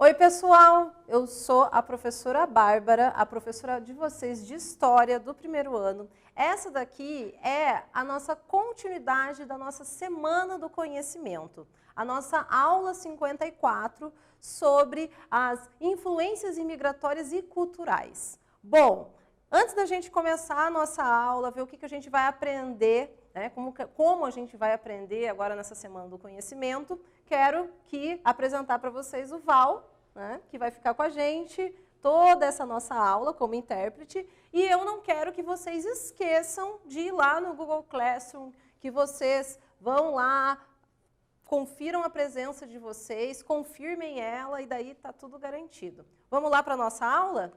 Oi, pessoal! Eu sou a professora Bárbara, a professora de vocês de História do primeiro ano. Essa daqui é a nossa continuidade da nossa Semana do Conhecimento. A nossa aula 54 sobre as influências imigratórias e culturais. Bom, antes da gente começar a nossa aula, ver o que a gente vai aprender, né, como a gente vai aprender agora nessa Semana do Conhecimento, quero apresentar para vocês o Val, né, que vai ficar com a gente toda essa nossa aula como intérprete, e eu não quero que vocês esqueçam de ir lá no Google Classroom, que vocês vão lá, confiram a presença de vocês, confirmem ela e daí está tudo garantido. Vamos lá para a nossa aula?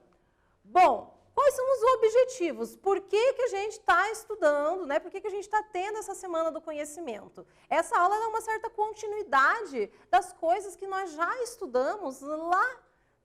Bom, quais são os objetivos? Por que a gente está estudando, né? Por que a gente está tendo essa Semana do Conhecimento? Essa aula é uma certa continuidade das coisas que nós já estudamos lá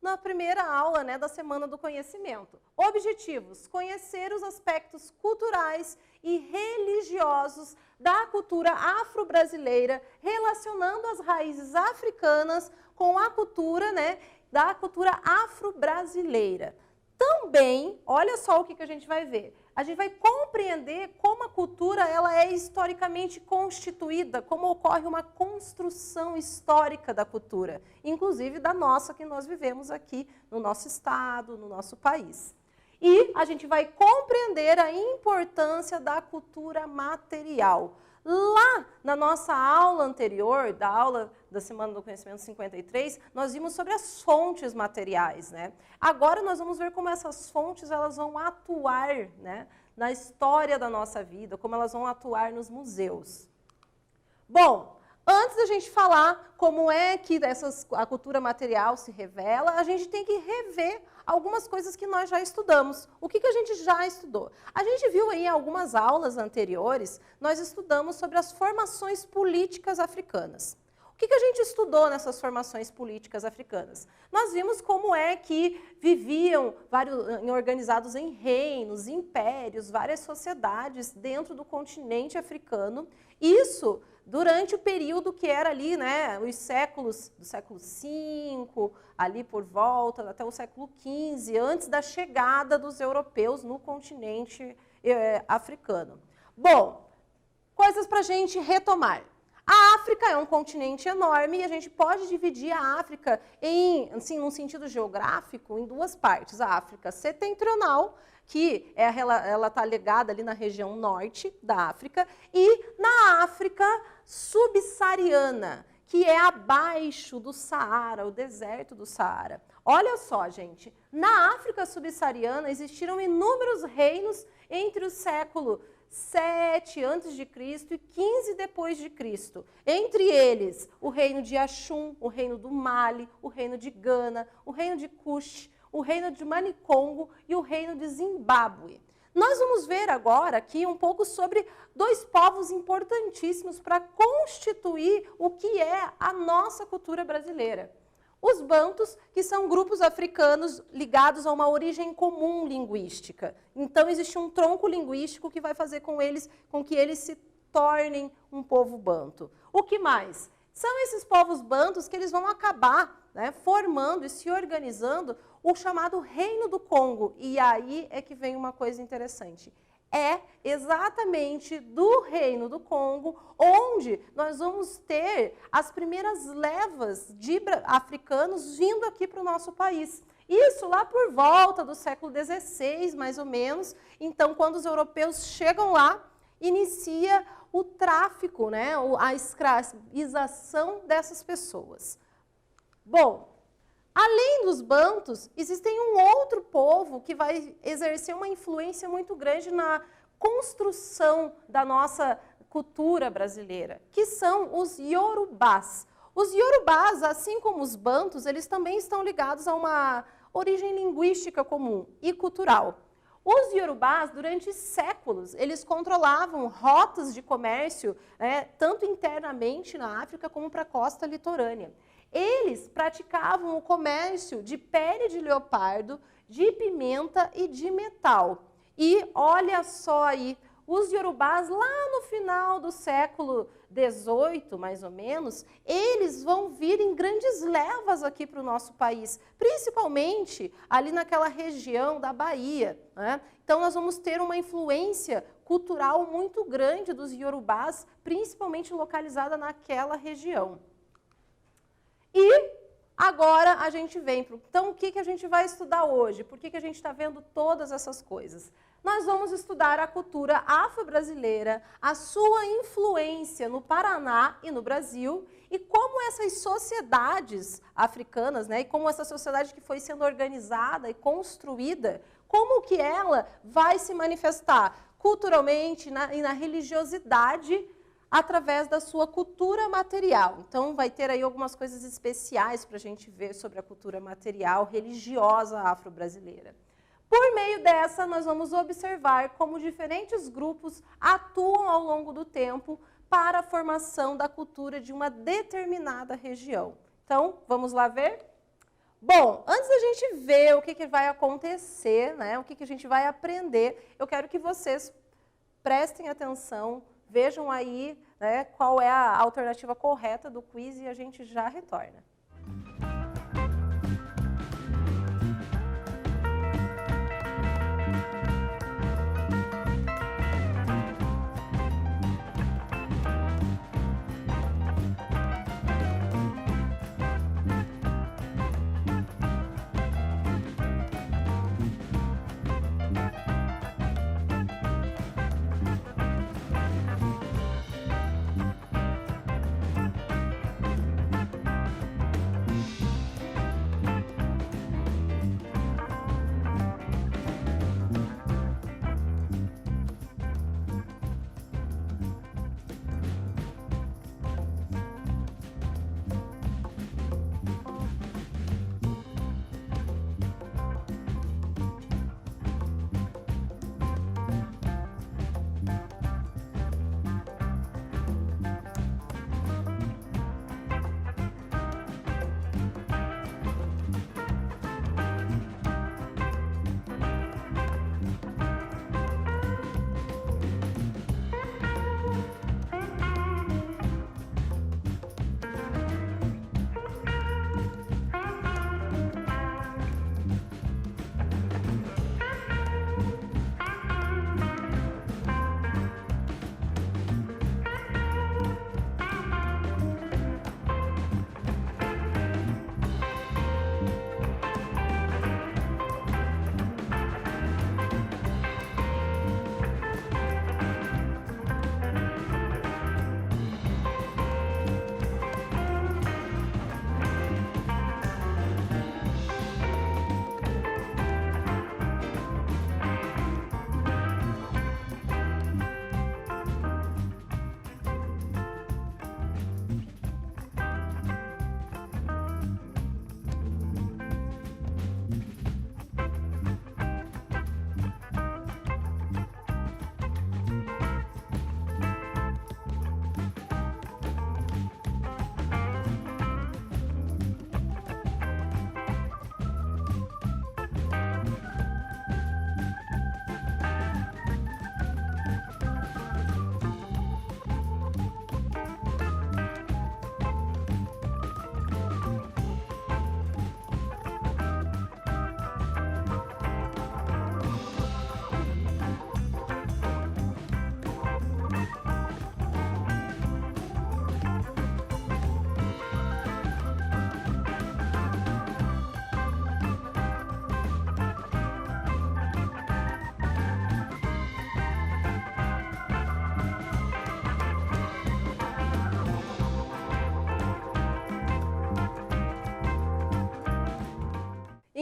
na primeira aula, né, da Semana do Conhecimento. Objetivos: conhecer os aspectos culturais e religiosos da cultura afro-brasileira, relacionando as raízes africanas com a cultura, né, da cultura afro-brasileira. Também, olha só o que a gente vai ver. A gente vai compreender como a cultura ela é historicamente constituída, como ocorre uma construção histórica da cultura, inclusive da nossa que nós vivemos aqui no nosso estado, no nosso país. E a gente vai compreender a importância da cultura material. Lá na nossa aula anterior, da aula da Semana do Conhecimento 53, nós vimos sobre as fontes materiais, né? Agora nós vamos ver como essas fontes elas vão atuar, né, na história da nossa vida, como elas vão atuar nos museus. Bom, antes da gente falar como é que a cultura material se revela, a gente tem que rever algumas coisas que nós já estudamos. O que a gente já estudou? A gente viu aí em algumas aulas anteriores, nós estudamos sobre as formações políticas africanas. O que a gente estudou nessas formações políticas africanas? Nós vimos como é que viviam organizados em reinos, impérios, várias sociedades dentro do continente africano. Isso durante o período que era ali, né, os séculos do século V, ali por volta, até o século XV, antes da chegada dos europeus no continente africano. Bom, coisas para a gente retomar. A África é um continente enorme e a gente pode dividir a África assim, num sentido geográfico em duas partes. A África setentrional, que ela está ligada ali na região norte da África, e na África subsaariana, que é abaixo do Saara, o deserto do Saara. Olha só, gente, na África subsaariana existiram inúmeros reinos entre o século 7 a.C. e 15 depois de Cristo. Entre eles, o reino de Axum, o reino do Mali, o reino de Gana, o reino de Kush, o reino de Manicongo e o reino de Zimbábue. Nós vamos ver agora aqui um pouco sobre dois povos importantíssimos para constituir o que é a nossa cultura brasileira. Os bantus, que são grupos africanos ligados a uma origem comum linguística. Então, existe um tronco linguístico que vai fazer com que eles se tornem um povo banto. O que mais? São esses povos bantus que eles vão acabar, né, formando e se organizando o chamado Reino do Congo. E aí é que vem uma coisa interessante. É exatamente do Reino do Congo onde nós vamos ter as primeiras levas de africanos vindo aqui para o nosso país. Isso lá por volta do século XVI, mais ou menos. Então, quando os europeus chegam lá, inicia o tráfico, né, a escravização dessas pessoas. Bom, além dos bantus, existem um outro povo que vai exercer uma influência muito grande na construção da nossa cultura brasileira, que são os iorubás. Os iorubás, assim como os bantus, eles também estão ligados a uma origem linguística comum e cultural. Os iorubás, durante séculos, eles controlavam rotas de comércio, né, tanto internamente na África como para a costa litorânea. Eles praticavam o comércio de pele de leopardo, de pimenta e de metal. E olha só aí Os iorubás, lá no final do século XVIII, mais ou menos, eles vão vir em grandes levas aqui para o nosso país, principalmente ali naquela região da Bahia, né? Então, nós vamos ter uma influência cultural muito grande dos iorubás, principalmente localizada naquela região. E agora a gente vem para... Então, o que a gente vai estudar hoje? Por que a gente está vendo todas essas coisas? Nós vamos estudar a cultura afro-brasileira, a sua influência no Paraná e no Brasil, e como essas sociedades africanas, né, e como essa sociedade que foi sendo organizada e construída, como que ela vai se manifestar culturalmente e na religiosidade através da sua cultura material. Então, vai ter aí algumas coisas especiais para a gente ver sobre a cultura material religiosa afro-brasileira. Por meio dessa, nós vamos observar como diferentes grupos atuam ao longo do tempo para a formação da cultura de uma determinada região. Então, vamos lá ver? Bom, antes da gente ver o que vai acontecer, né, o que a gente vai aprender, eu quero que vocês prestem atenção, vejam aí, né, qual é a alternativa correta do quiz e a gente já retorna.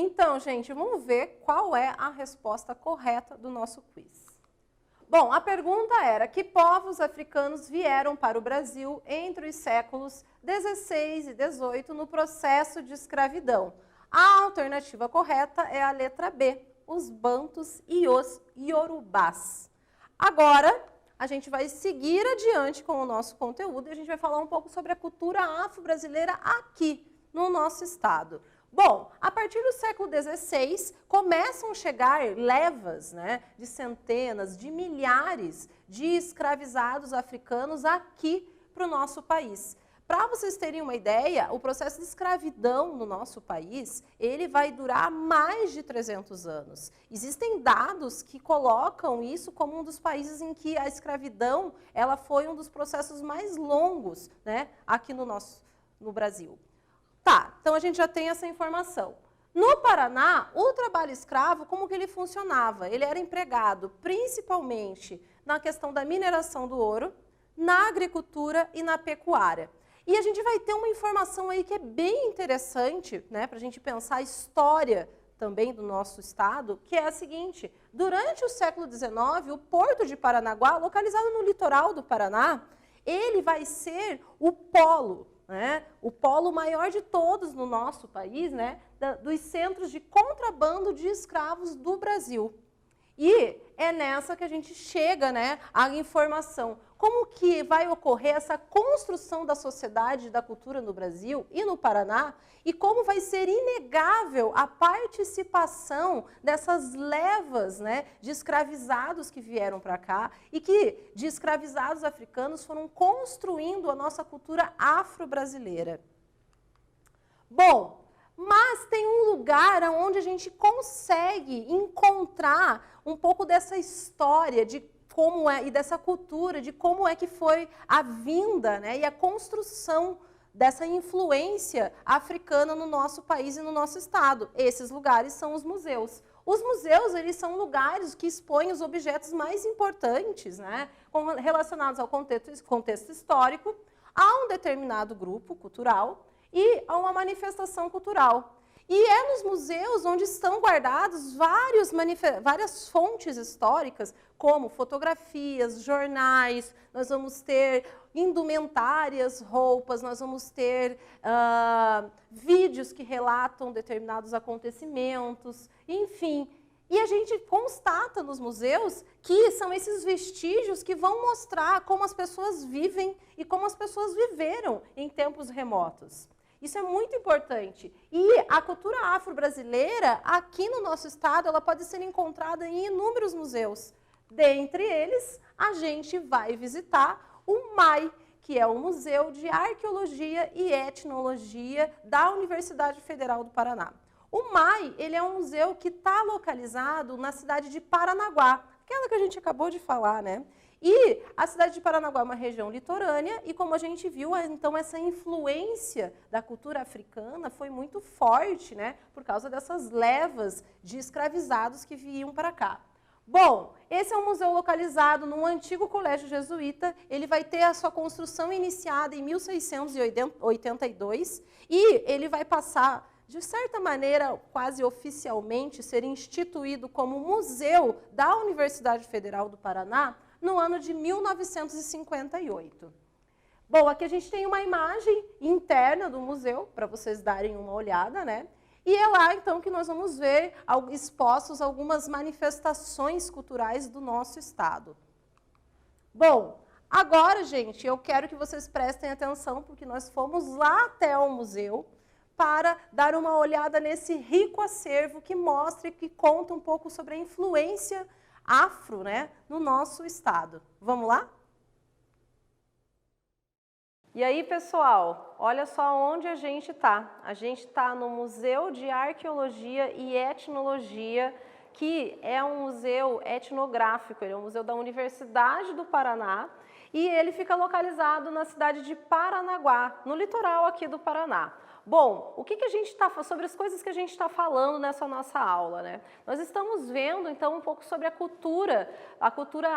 Então, gente, vamos ver qual é a resposta correta do nosso quiz. Bom, a pergunta era: que povos africanos vieram para o Brasil entre os séculos 16 e 18 no processo de escravidão? A alternativa correta é a letra B, os bantus e os iorubás. Agora, a gente vai seguir adiante com o nosso conteúdo e a gente vai falar um pouco sobre a cultura afro-brasileira aqui no nosso estado. Bom, a partir do século XVI, começam a chegar levas, né, de centenas, de milhares de escravizados africanos aqui para o nosso país. Para vocês terem uma ideia, o processo de escravidão no nosso país, ele vai durar mais de 300 anos. Existem dados que colocam isso como um dos países em que a escravidão ela foi um dos processos mais longos, né, aqui no Brasil. Tá, então a gente já tem essa informação. No Paraná, o trabalho escravo, como que ele funcionava? Ele era empregado principalmente na questão da mineração do ouro, na agricultura e na pecuária. E a gente vai ter uma informação aí que é bem interessante, né, para a gente pensar a história também do nosso estado, que é a seguinte: durante o século XIX, o Porto de Paranaguá, localizado no litoral do Paraná, ele vai ser o polo, né, o polo maior de todos no nosso país, né, dos centros de contrabando de escravos do Brasil. E é nessa que a gente chega, né, à informação. Como que vai ocorrer essa construção da sociedade e da cultura no Brasil e no Paraná? E como vai ser inegável a participação dessas levas, né, de escravizados que vieram para cá e que, de escravizados africanos, foram construindo a nossa cultura afro-brasileira. Bom, mas tem um lugar onde a gente consegue encontrar um pouco dessa história de como é e dessa cultura, de como é que foi a vinda, né, e a construção dessa influência africana no nosso país e no nosso estado. Esses lugares são os museus. Os museus, eles são lugares que expõem os objetos mais importantes, né, relacionados ao contexto histórico, a um determinado grupo cultural e a uma manifestação cultural. E é nos museus onde estão guardados várias fontes históricas, como fotografias, jornais, nós vamos ter indumentárias, roupas, nós vamos ter vídeos que relatam determinados acontecimentos, enfim. E a gente constata nos museus que são esses vestígios que vão mostrar como as pessoas vivem e como as pessoas viveram em tempos remotos. Isso é muito importante. E a cultura afro-brasileira, aqui no nosso estado, ela pode ser encontrada em inúmeros museus. Dentre eles, a gente vai visitar o MAI, que é o Museu de Arqueologia e Etnologia da Universidade Federal do Paraná. O MAI, ele é um museu que está localizado na cidade de Paranaguá, aquela que a gente acabou de falar, né? E a cidade de Paranaguá é uma região litorânea e, como a gente viu, então essa influência da cultura africana foi muito forte, né, por causa dessas levas de escravizados que vinham para cá. Bom, esse é um museu localizado num antigo colégio jesuíta, ele vai ter a sua construção iniciada em 1682 e ele vai passar, de certa maneira, quase oficialmente, ser instituído como museu da Universidade Federal do Paraná, no ano de 1958. Bom, aqui a gente tem uma imagem interna do museu, para vocês darem uma olhada, né? E é lá, então, que nós vamos ver expostos algumas manifestações culturais do nosso estado. Bom, agora, gente, eu quero que vocês prestem atenção, porque nós fomos lá até o museu para dar uma olhada nesse rico acervo que mostra e que conta um pouco sobre a influência afro, né, no nosso estado. Vamos lá? E aí, pessoal, olha só onde a gente está. A gente está no Museu de Arqueologia e Etnologia, que é um museu etnográfico, ele é um museu da Universidade do Paraná, e ele fica localizado na cidade de Paranaguá, no litoral aqui do Paraná. Bom, o que a gente está sobre as coisas que a gente está falando nessa nossa aula, né? Nós estamos vendo então um pouco sobre a cultura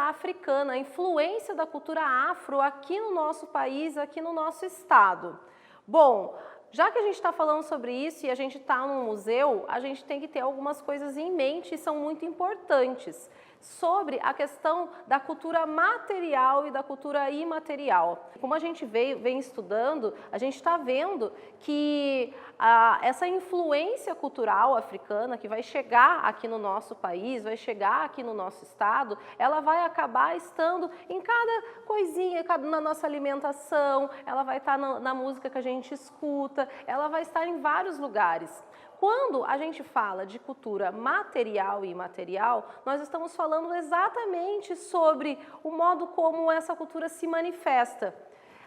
africana, a influência da cultura afro aqui no nosso país, aqui no nosso estado. Bom, já que a gente está falando sobre isso e a gente está num museu, a gente tem que ter algumas coisas em mente e são muito importantes. sobre a questão da cultura material e da cultura imaterial. Como a gente vem estudando, a gente está vendo que essa influência cultural africana que vai chegar aqui no nosso país, vai chegar aqui no nosso estado, ela vai acabar estando em cada coisinha, na nossa alimentação, ela vai estar na música que a gente escuta, ela vai estar em vários lugares. Quando a gente fala de cultura material e imaterial, nós estamos falando exatamente sobre o modo como essa cultura se manifesta.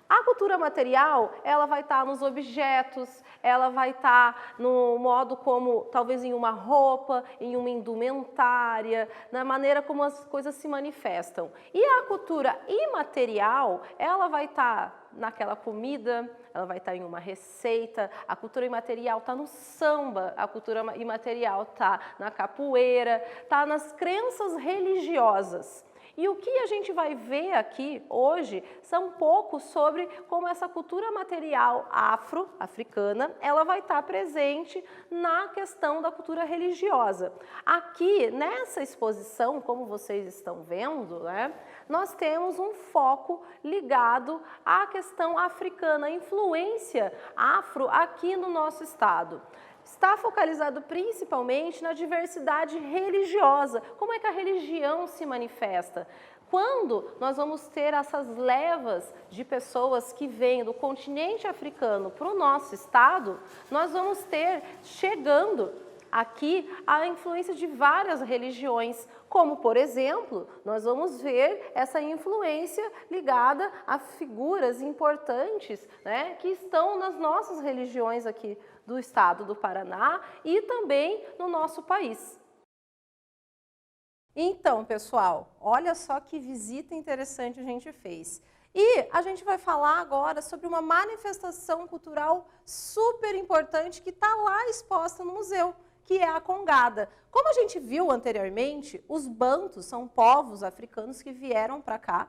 A cultura material, ela vai estar nos objetos, ela vai estar no modo como, talvez em uma roupa, em uma indumentária, na maneira como as coisas se manifestam. E a cultura imaterial, ela vai estar naquela comida, ela vai estar em uma receita, a cultura imaterial está no samba, a cultura imaterial está na capoeira, está nas crenças religiosas. E o que a gente vai ver aqui hoje são um pouco sobre como essa cultura material africana, ela vai estar presente na questão da cultura religiosa. Aqui, nessa exposição, como vocês estão vendo, né, nós temos um foco ligado à questão africana, a influência afro aqui no nosso estado. Está focalizado principalmente na diversidade religiosa. Como é que a religião se manifesta? Quando nós vamos ter essas levas de pessoas que vêm do continente africano para o nosso estado, nós vamos ter chegando aqui a influência de várias religiões, como, por exemplo, nós vamos ver essa influência ligada a figuras importantes, né, que estão nas nossas religiões aqui do estado do Paraná e também no nosso país. Então, pessoal, olha só que visita interessante a gente fez. E a gente vai falar agora sobre uma manifestação cultural super importante que está lá exposta no museu, que é a congada. Como a gente viu anteriormente, os bantus são povos africanos que vieram para cá,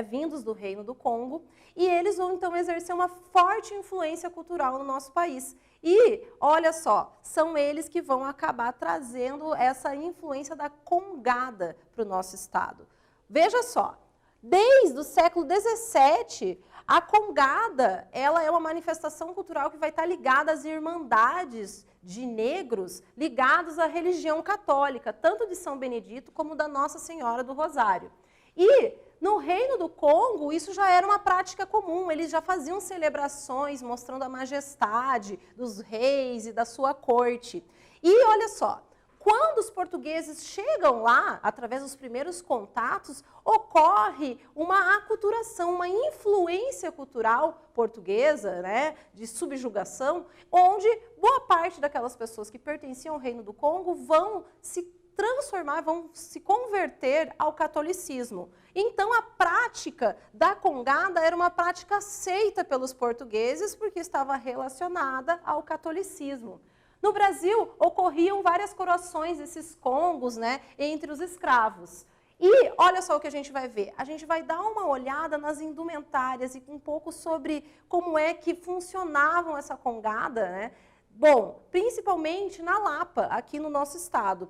vindos do Reino do Congo, e eles vão então exercer uma forte influência cultural no nosso país. E, olha só, são eles que vão acabar trazendo essa influência da congada para o nosso estado. Veja só, desde o século XVII, a congada ela é uma manifestação cultural que vai estar ligada às irmandades de negros ligados à religião católica, tanto de São Benedito como da Nossa Senhora do Rosário. E no Reino do Congo, isso já era uma prática comum, eles já faziam celebrações mostrando a majestade dos reis e da sua corte. E olha só, quando os portugueses chegam lá, através dos primeiros contatos, ocorre uma aculturação, uma influência cultural portuguesa, né, de subjugação, onde boa parte daquelas pessoas que pertenciam ao Reino do Congo vão se transformar, vão se converter ao catolicismo. Então, a prática da congada era uma prática aceita pelos portugueses porque estava relacionada ao catolicismo. No Brasil, ocorriam várias coroações desses congos, né, entre os escravos. E olha só o que a gente vai ver. A gente vai dar uma olhada nas indumentárias e um pouco sobre como é que funcionavam essa congada, né? Bom, principalmente na Lapa, aqui no nosso estado.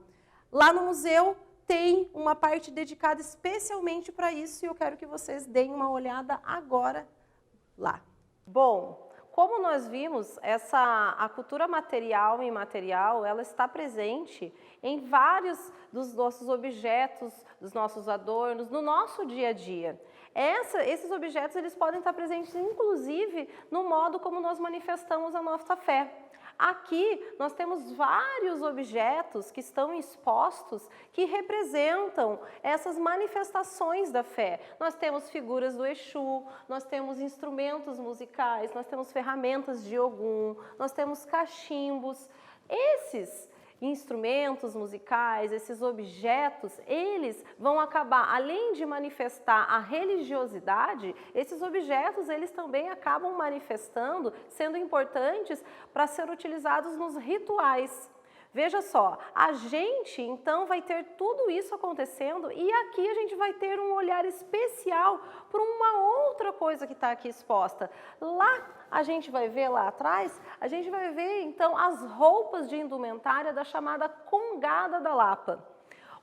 Lá no museu tem uma parte dedicada especialmente para isso e eu quero que vocês deem uma olhada agora lá. Bom, como nós vimos, a cultura material e imaterial, ela está presente em vários dos nossos objetos, dos nossos adornos, no nosso dia a dia. Esses objetos eles podem estar presentes, inclusive, no modo como nós manifestamos a nossa fé. Aqui nós temos vários objetos que estão expostos que representam essas manifestações da fé. Nós temos figuras do Exu, nós temos instrumentos musicais, nós temos ferramentas de Ogum, nós temos cachimbos. Esses instrumentos musicais, esses objetos, eles vão acabar, além de manifestar a religiosidade, esses objetos, eles também acabam manifestando, sendo importantes para ser utilizados nos rituais. Veja só, a gente então vai ter tudo isso acontecendo e aqui a gente vai ter um olhar especial para uma outra coisa que está aqui exposta. Lá a gente vai ver lá atrás, a gente vai ver então as roupas de indumentária da chamada Congada da Lapa.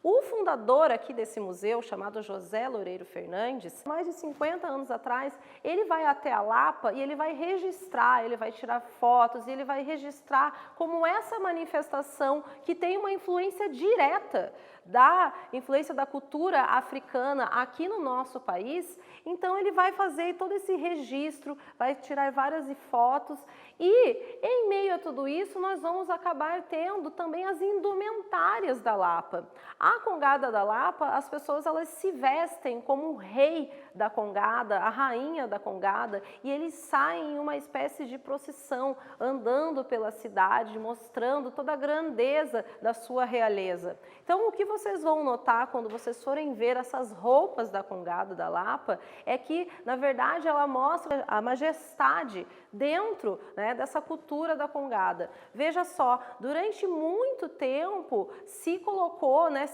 O fundador aqui desse museu, chamado José Loureiro Fernandes, mais de 50 anos atrás, ele vai até a Lapa e ele vai registrar, ele vai tirar fotos e ele vai registrar como essa manifestação que tem uma influência direta da influência da cultura africana aqui no nosso país. Então ele vai fazer todo esse registro, vai tirar várias fotos e em meio a tudo isso nós vamos acabar tendo também as indumentárias da Lapa. A Congada da Lapa, as pessoas elas se vestem como o rei da Congada, a rainha da Congada, e eles saem em uma espécie de procissão, andando pela cidade, mostrando toda a grandeza da sua realeza. Então, o que vocês vão notar quando vocês forem ver essas roupas da Congada da Lapa é que, na verdade, ela mostra a majestade dentro, né, dessa cultura da Congada. Veja só, durante muito tempo se colocou, né,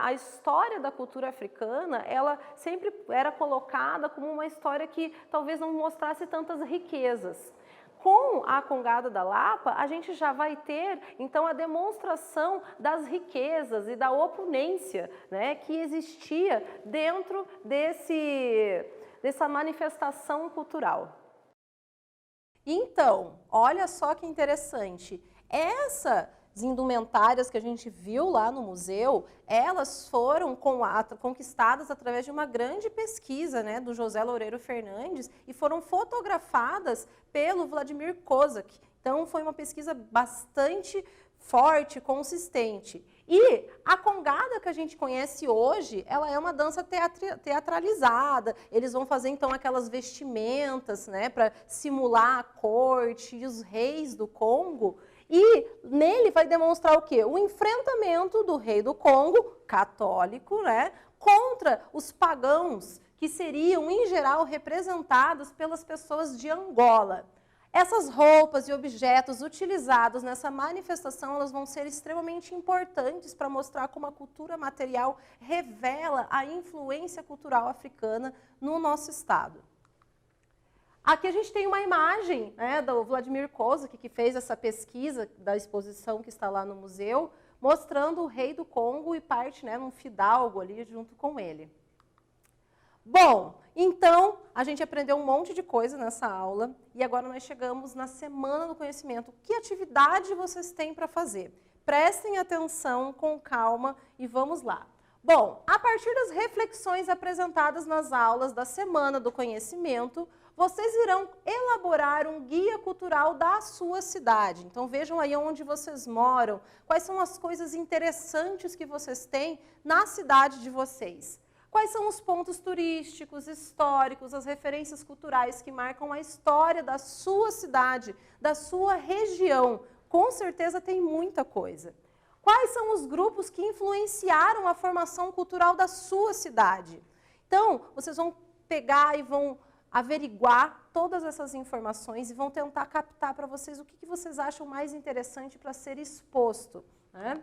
a história da cultura africana, ela sempre era colocada como uma história que talvez não mostrasse tantas riquezas. Com a Congada da Lapa, a gente já vai ter, então, a demonstração das riquezas e da opulência, né, que existia dentro dessa manifestação cultural. Então, olha só que interessante, essas indumentárias que a gente viu lá no museu, elas foram conquistadas através de uma grande pesquisa, né, do José Loureiro Fernandes e foram fotografadas pelo Vladimir Kozak. Então, foi uma pesquisa bastante forte, consistente. E a Congada que a gente conhece hoje, ela é uma dança teatralizada. Eles vão fazer, então, aquelas vestimentas, né, para simular a corte e os reis do Congo. E nele vai demonstrar o quê? O enfrentamento do rei do Congo, católico, né, contra os pagãos, que seriam, em geral, representados pelas pessoas de Angola. Essas roupas e objetos utilizados nessa manifestação, elas vão ser extremamente importantes para mostrar como a cultura material revela a influência cultural africana no nosso estado. Aqui a gente tem uma imagem, né, do Vladimir Kozak, que fez essa pesquisa da exposição que está lá no museu, mostrando o rei do Congo e parte, né, num fidalgo ali junto com ele. Bom, então, a gente aprendeu um monte de coisa nessa aula e agora nós chegamos na Semana do Conhecimento. Que atividade vocês têm para fazer? Prestem atenção com calma e vamos lá. Bom, a partir das reflexões apresentadas nas aulas da Semana do Conhecimento, vocês irão elaborar um guia cultural da sua cidade. Então, vejam aí onde vocês moram, quais são as coisas interessantes que vocês têm na cidade de vocês. Quais são os pontos turísticos, históricos, as referências culturais que marcam a história da sua cidade, da sua região? Com certeza tem muita coisa. Quais são os grupos que influenciaram a formação cultural da sua cidade? Então, vocês vão pegar e vão averiguar todas essas informações e vão tentar captar para vocês o que vocês acham mais interessante para ser exposto, né?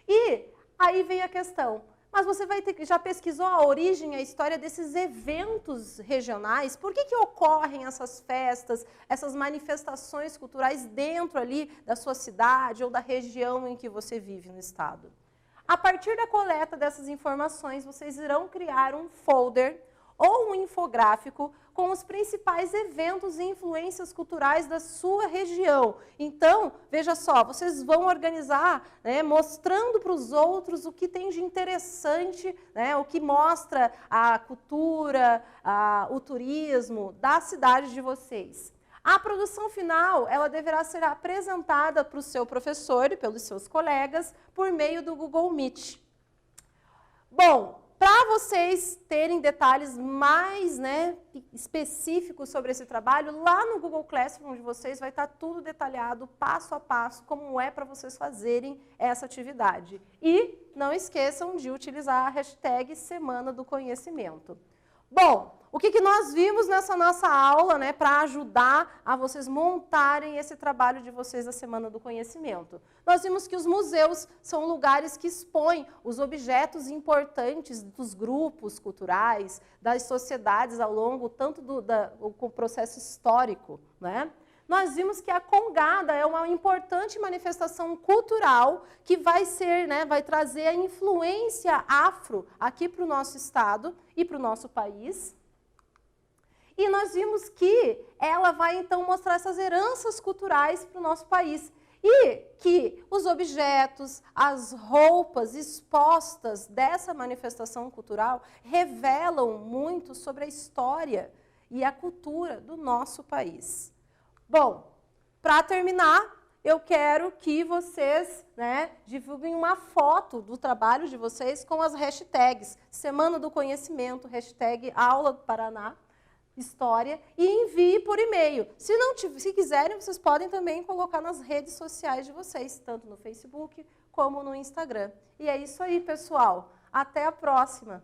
E aí vem a questão, mas você vai ter que já pesquisou a origem, a história desses eventos regionais? Por que ocorrem essas festas, essas manifestações culturais dentro ali da sua cidade ou da região em que você vive no estado? A partir da coleta dessas informações, vocês irão criar um folder ou um infográfico com os principais eventos e influências culturais da sua região. Então, veja só, vocês vão organizar, né, mostrando para os outros o que tem de interessante, né, o que mostra a cultura, o turismo da cidade de vocês. A produção final, ela deverá ser apresentada para o seu professor e pelos seus colegas por meio do Google Meet. Bom, para vocês terem detalhes mais, né, específicos sobre esse trabalho, lá no Google Classroom de vocês vai estar tudo detalhado, passo a passo, como é para vocês fazerem essa atividade. E não esqueçam de utilizar a hashtag Semana do Conhecimento. Bom, o que nós vimos nessa nossa aula, né, para ajudar a vocês montarem esse trabalho de vocês da Semana do Conhecimento? Nós vimos que os museus são lugares que expõem os objetos importantes dos grupos culturais, das sociedades ao longo tanto do processo histórico, né? nós vimos que a congada é uma importante manifestação cultural que vai ser, né, vai trazer a influência afro aqui para o nosso estado e para o nosso país. E nós vimos que ela vai, então, mostrar essas heranças culturais para o nosso país. E que os objetos, as roupas expostas dessa manifestação cultural revelam muito sobre a história e a cultura do nosso país. Bom, para terminar, eu quero que vocês, né, divulguem uma foto do trabalho de vocês com as hashtags Semana do Conhecimento, hashtag Aula do Paraná, História, e envie por e-mail. Se quiserem, vocês podem também colocar nas redes sociais de vocês, tanto no Facebook como no Instagram. E é isso aí, pessoal. Até a próxima!